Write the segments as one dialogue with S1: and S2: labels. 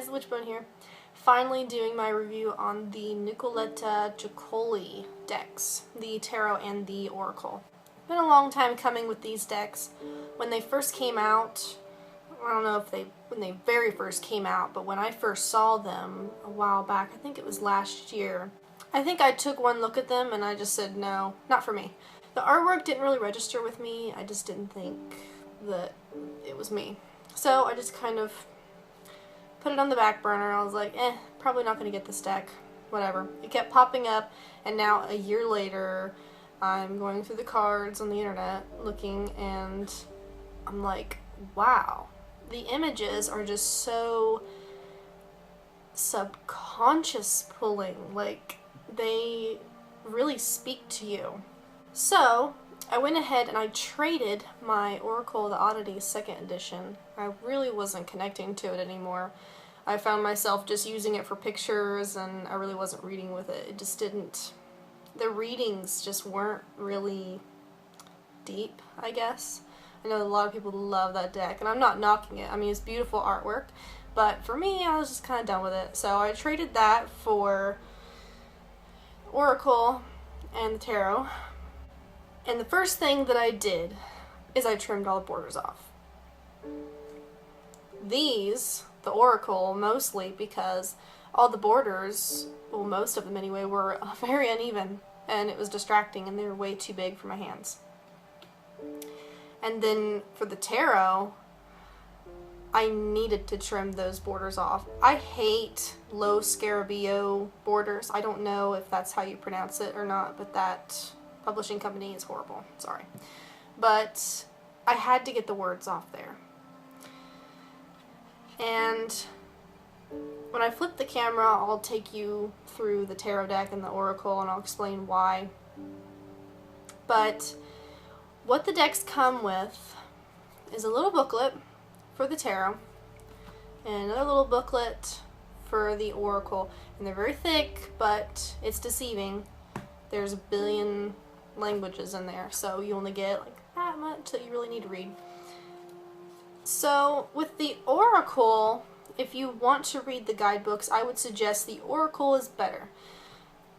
S1: guys, Witchbone here. Finally doing my review on the Nicoletta Ceccoli decks, the Tarot and the Oracle. Been a long time coming with these decks. When they first came out, I don't know if when they very first came out, but when I first saw them a while back, I think it was last year, I think I took one look at them and I just said no, not for me. The artwork didn't really register with me. I just didn't think that it was me. So I just kind of put it on the back burner. I was like, probably not going to get this deck. Whatever. It kept popping up, and now a year later, I'm going through the cards on the internet looking, and I'm like, wow. The images are just so subconscious pulling. Like, they really speak to you. So I went ahead and I traded my Oracle of the Oddities 2nd edition. I really wasn't connecting to it anymore. I found myself just using it for pictures, and I really wasn't reading with it. It just didn't, the readings just weren't really deep, I guess. I know a lot of people love that deck, and I'm not knocking it. I mean, it's beautiful artwork, but for me, I was just kind of done with it. So I traded that for Oracle and the Tarot. And the first thing that I did is I trimmed all the borders off. These, the Oracle, mostly because all the borders, well, most of them anyway, were very uneven, and it was distracting, and they were way too big for my hands. And then for the Tarot, I needed to trim those borders off. I hate low Scarabeo borders. I don't know if that's how you pronounce it or not, but that publishing company is horrible. Sorry. But I had to get the words off there. And when I flip the camera, I'll take you through the Tarot deck and the Oracle, and I'll explain why. But what the decks come with is a little booklet for the Tarot and another little booklet for the Oracle. And they're very thick, but it's deceiving. There's a billion languages in there, so you only get like that much that you really need to read. So with the Oracle, if you want to read the guidebooks, I would suggest the Oracle is better.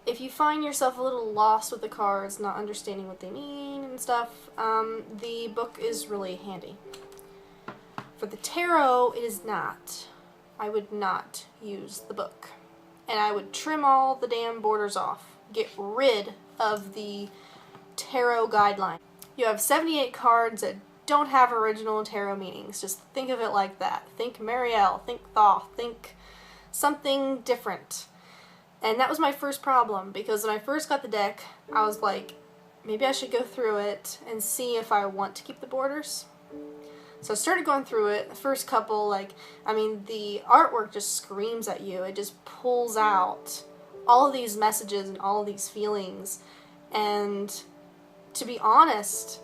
S1: If you find yourself a little lost with the cards, not understanding what they mean and stuff, the book is really handy. For the Tarot, it is not. I would not use the book. And I would trim all the damn borders off. Get rid of the Tarot guideline. You have 78 cards that don't have original Tarot meanings. Just think of it like that. Think Marielle, think Thoth, think something different. And that was my first problem, because when I first got the deck, I was like, maybe I should go through it and see if I want to keep the borders. So I started going through it. The first couple, the artwork just screams at you. It just pulls out all of these messages and all of these feelings. And to be honest,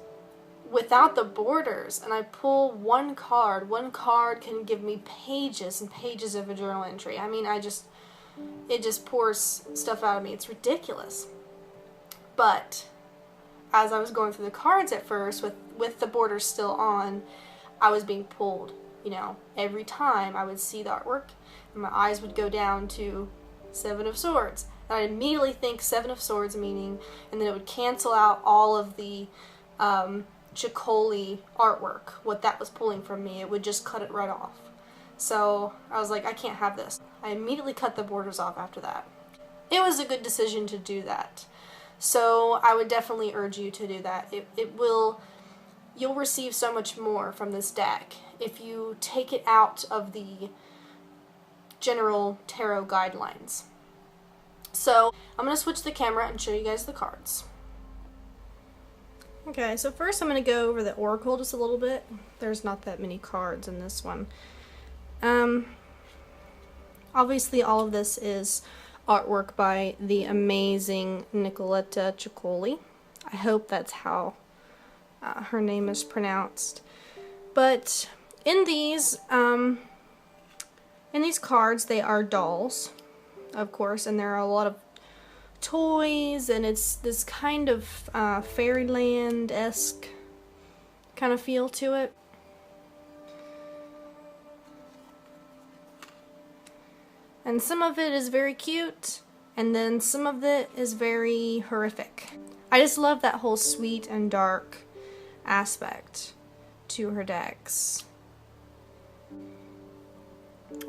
S1: without the borders, and I pull one card can give me pages and pages of a journal entry. I mean, it just pours stuff out of me. It's ridiculous. But as I was going through the cards at first, with the borders still on, I was being pulled. You know, every time I would see the artwork, and my eyes would go down to 7 of Swords. And I'd immediately think 7 of Swords meaning, and then it would cancel out all of the Ceccoli artwork, what that was pulling from me. It would just cut it right off. So I was like, I can't have this. I immediately cut the borders off after that. It was a good decision to do that. So I would definitely urge you to do that. You'll receive so much more from this deck if you take it out of the general Tarot guidelines. So I'm going to switch the camera and show you guys the cards. Okay, so first I'm going to go over the Oracle just a little bit. There's not that many cards in this one. Obviously all of this is artwork by the amazing Nicoletta Ceccoli. I hope that's how her name is pronounced. But in these cards, they are dolls, of course, and there are a lot of toys, and it's this kind of fairyland-esque kind of feel to it. And some of it is very cute, and then some of it is very horrific. I just love that whole sweet and dark aspect to her decks.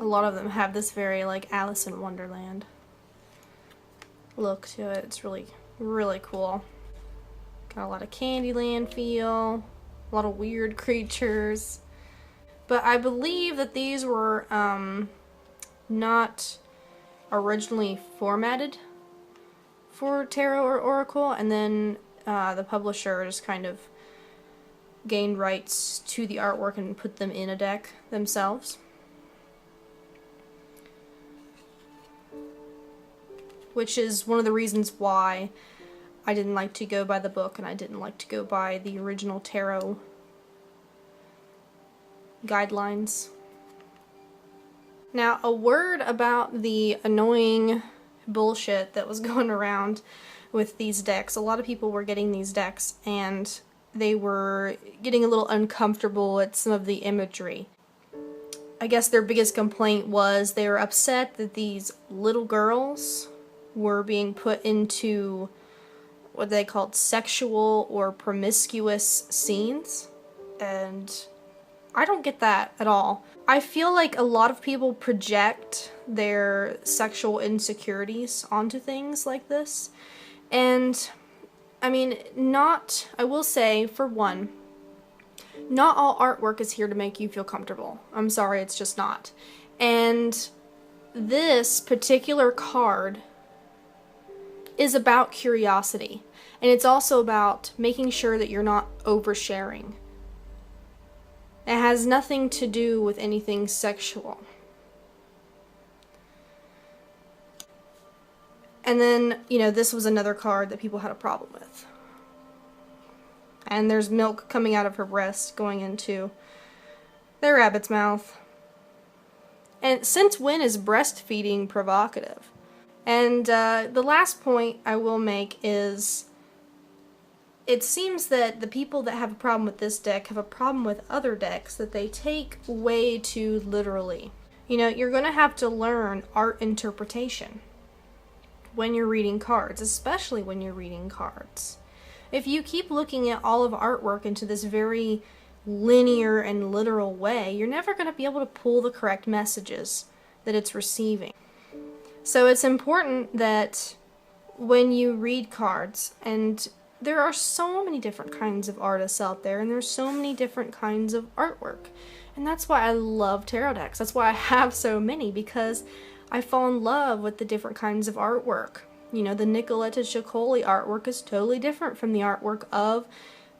S1: A lot of them have this very like Alice in Wonderland look to it. It's really, really cool. Got a lot of Candyland feel, a lot of weird creatures. But I believe that these were not originally formatted for tarot or oracle, and then the publisher just kind of gained rights to the artwork and put them in a deck themselves. Which is one of the reasons why I didn't like to go by the book and I didn't like to go by the original tarot guidelines. Now, a word about the annoying bullshit that was going around with these decks. A lot of people were getting these decks and they were getting a little uncomfortable at some of the imagery. I guess their biggest complaint was they were upset that these little girls were being put into what they called sexual or promiscuous scenes, and I don't get that at all. I feel like a lot of people project their sexual insecurities onto things like this, and I mean, I will say, for one, not all artwork is here to make you feel comfortable. I'm sorry, it's just not. And this particular card is about curiosity. And it's also about making sure that you're not oversharing. It has nothing to do with anything sexual. And then, you know, this was another card that people had a problem with. And there's milk coming out of her breast going into the rabbit's mouth. And since when is breastfeeding provocative? And the last point I will make is, it seems that the people that have a problem with this deck have a problem with other decks that they take way too literally. You know, you're going to have to learn art interpretation when you're reading cards, especially when you're reading cards. If you keep looking at all of artwork into this very linear and literal way, you're never going to be able to pull the correct messages that it's receiving. So it's important that when you read cards, and there are so many different kinds of artists out there, and there's so many different kinds of artwork. And that's why I love tarot decks. That's why I have so many, because I fall in love with the different kinds of artwork. You know, the Nicoletta Ceccoli artwork is totally different from the artwork of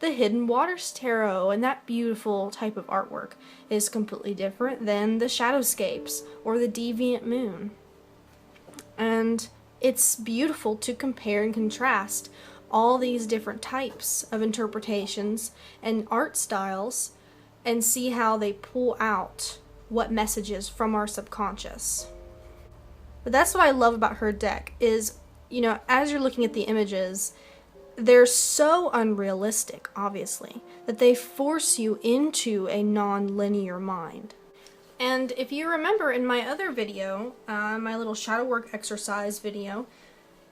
S1: the Hidden Waters Tarot, and that beautiful type of artwork is completely different than the Shadowscapes or the Deviant Moon. And it's beautiful to compare and contrast all these different types of interpretations and art styles and see how they pull out what messages from our subconscious. But that's what I love about her deck is, you know, as you're looking at the images, they're so unrealistic, obviously, that they force you into a non-linear mind. And if you remember in my other video, my little shadow work exercise video,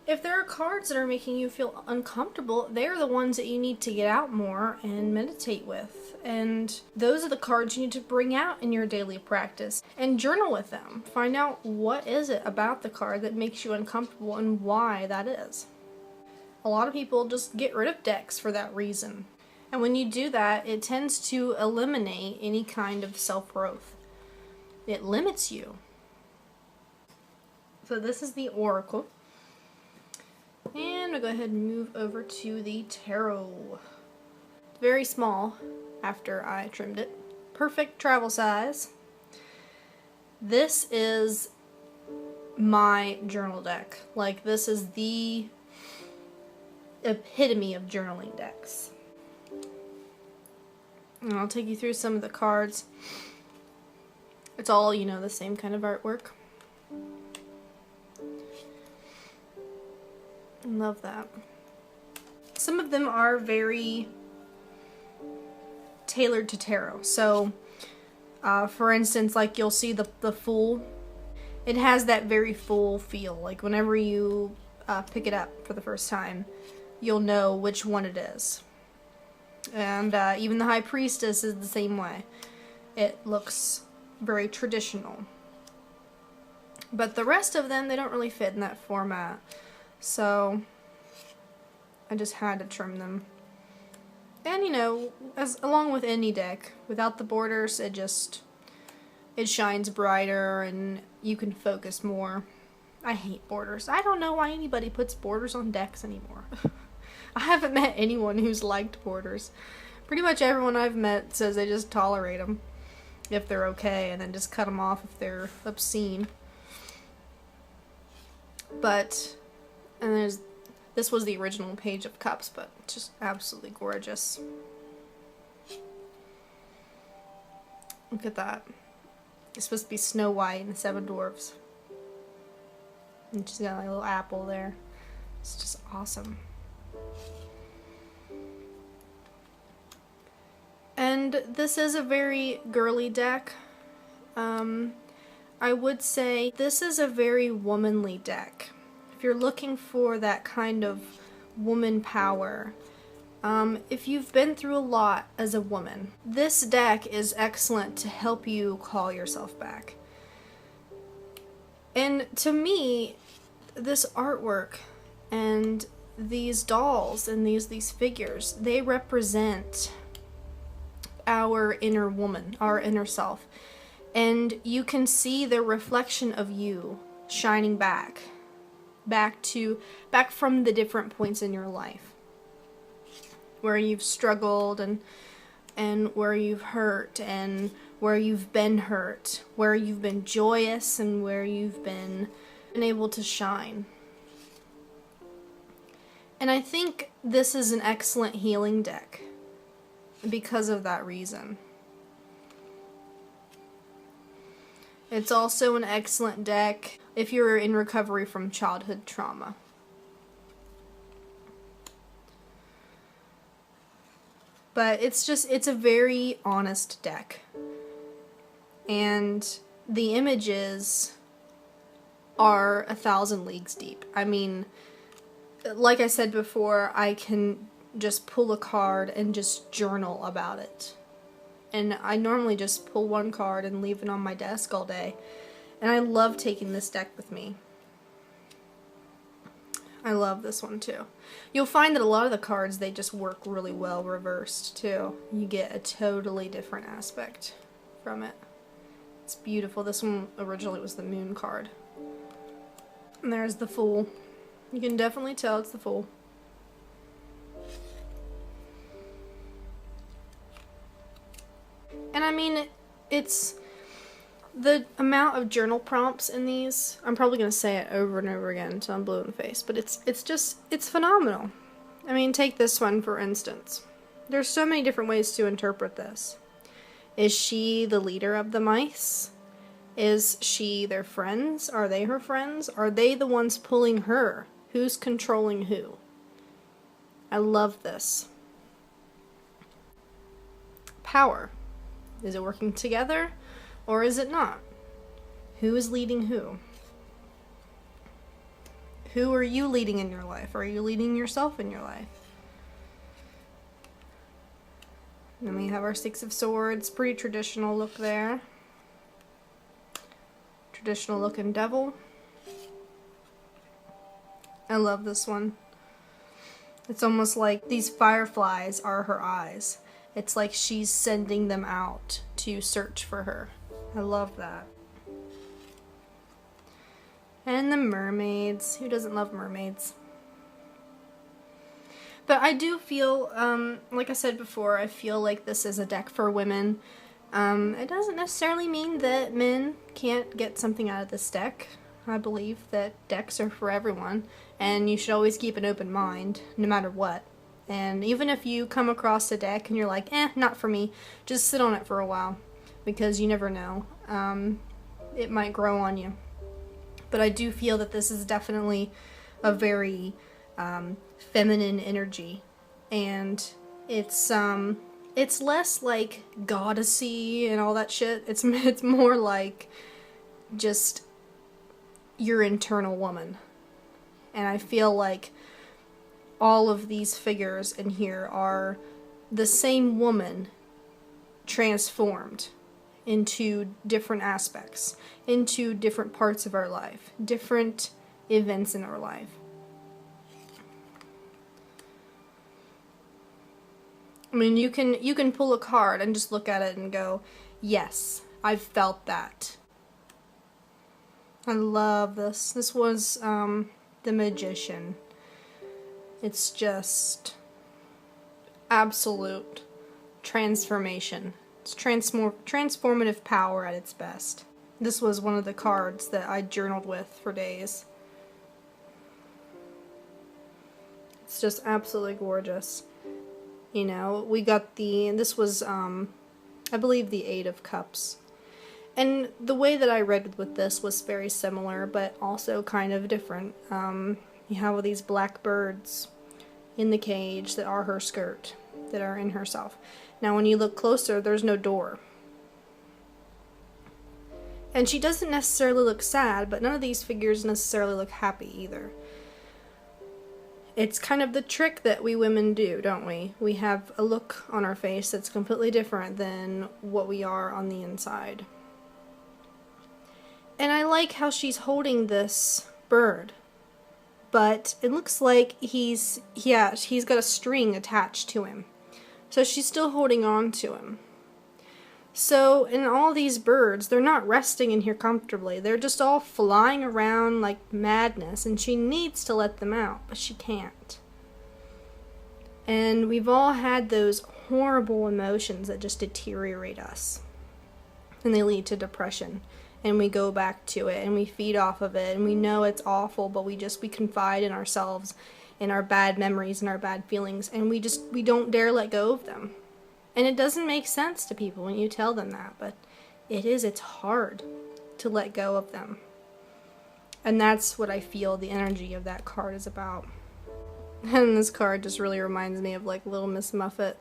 S1: if there are cards that are making you feel uncomfortable, they're the ones that you need to get out more and meditate with. And those are the cards you need to bring out in your daily practice and journal with them. Find out what is it about the card that makes you uncomfortable and why that is. A lot of people just get rid of decks for that reason. And when you do that, it tends to eliminate any kind of self-growth. It limits you. So this is the Oracle. And we'll go ahead and move over to the Tarot. It's very small after I trimmed it. Perfect travel size. This is my journal deck. Like, this is the epitome of journaling decks. And I'll take you through some of the cards. It's all, you know, the same kind of artwork. Love that. Some of them are very tailored to tarot. So, for instance, like you'll see the Fool, it has that very full feel. Like whenever you pick it up for the first time, you'll know which one it is. And even the High Priestess is the same way. It looks very traditional. But the rest of them, they don't really fit in that format. So I just had to trim them. And you know, along with any deck, without the borders, it shines brighter and you can focus more. I hate borders. I don't know why anybody puts borders on decks anymore. I haven't met anyone who's liked borders. Pretty much everyone I've met says they just tolerate them if they're okay, and then just cut them off if they're obscene. But, and this was the original Page of Cups, but just absolutely gorgeous. Look at that. It's supposed to be Snow White and the Seven Dwarfs. And she's got like a little apple there. It's just awesome. And this is a very girly deck. I would say this is a very womanly deck. If you're looking for that kind of woman power, if you've been through a lot as a woman, this deck is excellent to help you call yourself back. And to me, this artwork and these dolls and these figures, they represent our inner woman, our inner self. And you can see the reflection of you shining back from the different points in your life where you've struggled and where you've hurt and where you've been hurt, where you've been joyous and where you've been able to shine. And I think this is an excellent healing deck because of that reason. It's also an excellent deck if you're in recovery from childhood trauma. But it's a very honest deck. And the images are 1,000 leagues deep. I mean, like I said before, I can just pull a card and just journal about it. And I normally just pull one card and leave it on my desk all day. And I love taking this deck with me. I love this one too. You'll find that a lot of the cards, they just work really well reversed too. You get a totally different aspect from it. It's beautiful. This one originally was the Moon card. And there's the Fool. You can definitely tell it's the Fool. And I mean, it's the amount of journal prompts in these. I'm probably going to say it over and over again until I'm blue in the face, but it's phenomenal. I mean, take this one for instance. There's so many different ways to interpret this. Is she the leader of the mice? Is she their friends? Are they her friends? Are they the ones pulling her? Who's controlling who? I love this. Power. Is it working together, or is it not? Who is leading who? Who are you leading in your life? Are you leading yourself in your life? And then we have our Six of Swords. Pretty traditional look there. Traditional looking devil. I love this one. It's almost like these fireflies are her eyes. It's like she's sending them out to search for her. I love that. And the mermaids. Who doesn't love mermaids? But I do feel, like I said before, I feel like this is a deck for women. It doesn't necessarily mean that men can't get something out of this deck. I believe that decks are for everyone, and you should always keep an open mind, no matter what. And even if you come across a deck and you're like, not for me, just sit on it for a while, because you never know. It might grow on you. But I do feel that this is definitely a very feminine energy, and it's less like goddessy and all that shit. It's more like just your internal woman. And I feel like all of these figures in here are the same woman transformed into different aspects, into different parts of our life, different events in our life. I mean, you can pull a card and just look at it and go, yes, I've felt that. I love this. This was the Magician. It's just absolute transformation. It's transformative power at its best. This was one of the cards that I journaled with for days. It's just absolutely gorgeous. You know, we got this was, I believe, the Eight of Cups. And the way that I read with this was very similar, but also kind of different. You have all these black birds in the cage that are her skirt, that are in herself. Now, when you look closer, there's no door. And she doesn't necessarily look sad, but none of these figures necessarily look happy either. It's kind of the trick that we women do, don't we? We have a look on our face that's completely different than what we are on the inside. And I like how she's holding this bird. But it looks like he's got a string attached to him. So she's still holding on to him. So in all these birds, they're not resting in here comfortably. They're just all flying around like madness, and she needs to let them out, but she can't. And we've all had those horrible emotions that just deteriorate us. And they lead to depression. And we go back to it, and we feed off of it, and we know it's awful, but we confide in ourselves, in our bad memories and our bad feelings, and we don't dare let go of them. And it doesn't make sense to people when you tell them that, but it's hard to let go of them. And that's what I feel the energy of that card is about. And this card just really reminds me of like Little Miss Muffet.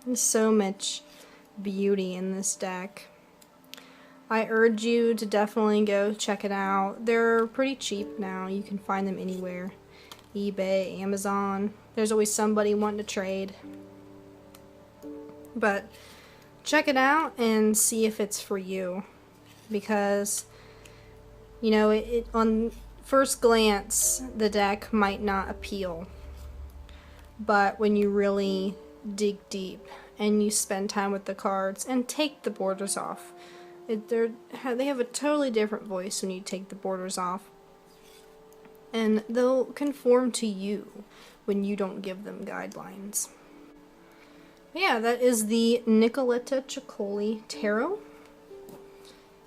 S1: There's so much beauty in this deck. I urge you to definitely go check it out. They're pretty cheap now. You can find them anywhere. eBay, Amazon. There's always somebody wanting to trade. But check it out and see if it's for you. Because, you know, on first glance, the deck might not appeal. But when you really dig deep and you spend time with the cards and take the borders off, they have a totally different voice when you take the borders off. And they'll conform to you when you don't give them guidelines. Yeah, that is the Nicoletta Ceccoli Tarot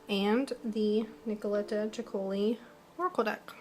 S1: and the Nicoletta Ceccoli Oracle deck.